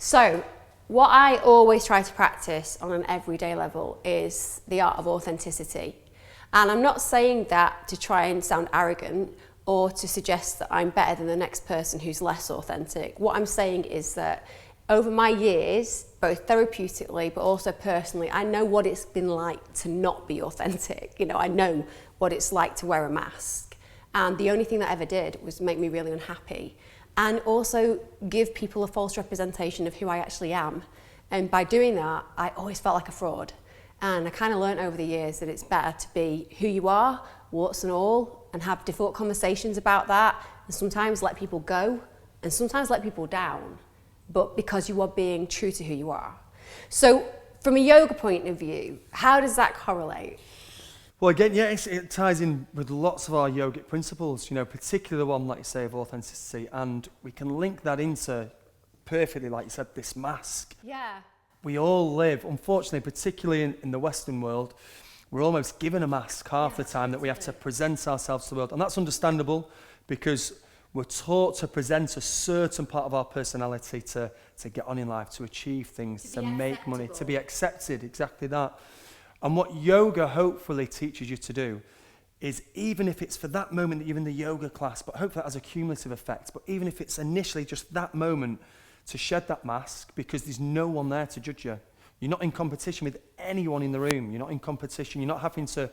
So what I always try to practice on an everyday level is the art of authenticity. And I'm not saying that to try and sound arrogant or to suggest that I'm better than the next person who's less authentic. What I'm saying is that over my years, both therapeutically but also personally, I know what it's been like to not be authentic. You know, I know what it's like to wear a mask. And the only thing that ever did was make me really unhappy and also give people a false representation of who I actually am. And by doing that, I always felt like a fraud. And I kind of learned over the years that it's better to be who you are, warts and all, and have difficult conversations about that, and sometimes let people go, and sometimes let people down, but because you are being true to who you are. So from a yoga point of view, how does that correlate? Well, again, yeah, it ties in with lots of our yogic principles, you know, particularly the one, like you say, of authenticity, and we can link that into perfectly, like you said, this mask. Yeah. We all live, unfortunately, particularly in the Western world, we're almost given a mask half the time that we have to present ourselves to the world. And that's understandable because we're taught to present a certain part of our personality to get on in life, to achieve things, to make money, to be accepted, exactly that. And what yoga hopefully teaches you to do is, even if it's for that moment that you're in the yoga class, but hopefully that has a cumulative effect, but even if it's initially just that moment, to shed that mask, because there's no one there to judge you. You're not in competition with anyone in the room. You're not in competition. You're not having to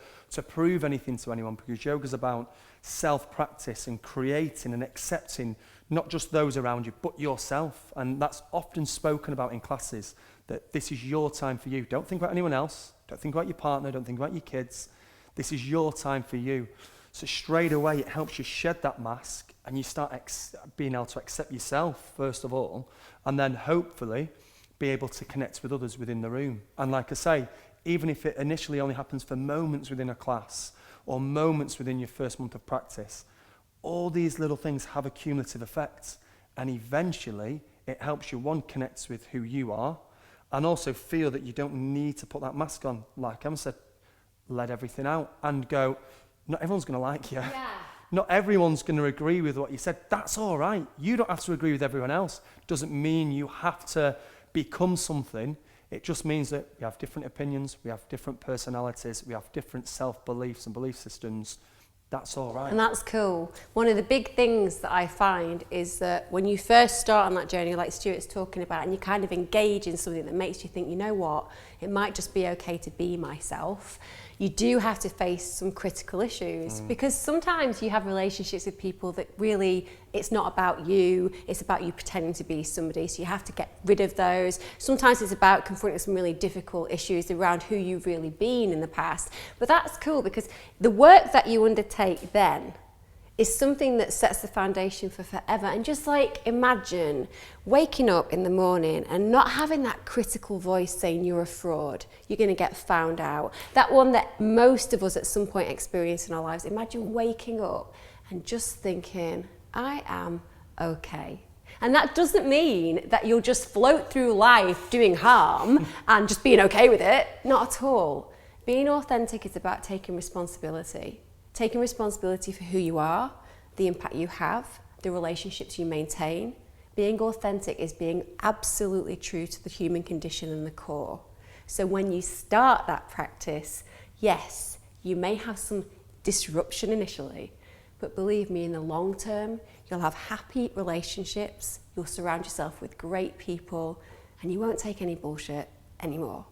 prove anything to anyone, because yoga's about self-practice and creating and accepting not just those around you, but yourself. And that's often spoken about in classes, that this is your time for you. Don't think about anyone else. Don't think about your partner. Don't think about your kids. This is your time for you. So straight away, it helps you shed that mask and you start being able to accept yourself, first of all, and then hopefully be able to connect with others within the room. And like I say, even if it initially only happens for moments within a class or moments within your first month of practice, all these little things have a cumulative effect. And eventually, it helps you, one, connect with who you are, and also feel that you don't need to put that mask on. Like Emma said, let everything out and go, not everyone's going to like you. Yeah. Not everyone's going to agree with what you said. That's all right. You don't have to agree with everyone else. Doesn't mean you have to become something. It just means that we have different opinions, we have different personalities, we have different self-beliefs and belief systems. That's all right. And that's cool. One of the big things that I find is that when you first start on that journey, like Stuart's talking about, and you kind of engage in something that makes you think, you know what, it might just be okay to be myself, you do have to face some critical issues, because sometimes you have relationships with people that really, it's not about you, it's about you pretending to be somebody, so you have to get rid of those. Sometimes it's about confronting some really difficult issues around who you've really been in the past. But that's cool, because the work that you undertake then is something that sets the foundation for forever. And just like imagine waking up in the morning and not having that critical voice saying you're a fraud, you're going to get found out. That one that most of us at some point experience in our lives. Imagine waking up and just thinking, I am okay. And that doesn't mean that you'll just float through life doing harm and just being okay with it. Not at all. Being authentic is about taking responsibility. Taking responsibility for who you are, the impact you have, the relationships you maintain. Being authentic is being absolutely true to the human condition and the core. So when you start that practice, yes, you may have some disruption initially, but believe me, in the long term, you'll have happy relationships, you'll surround yourself with great people, and you won't take any bullshit anymore.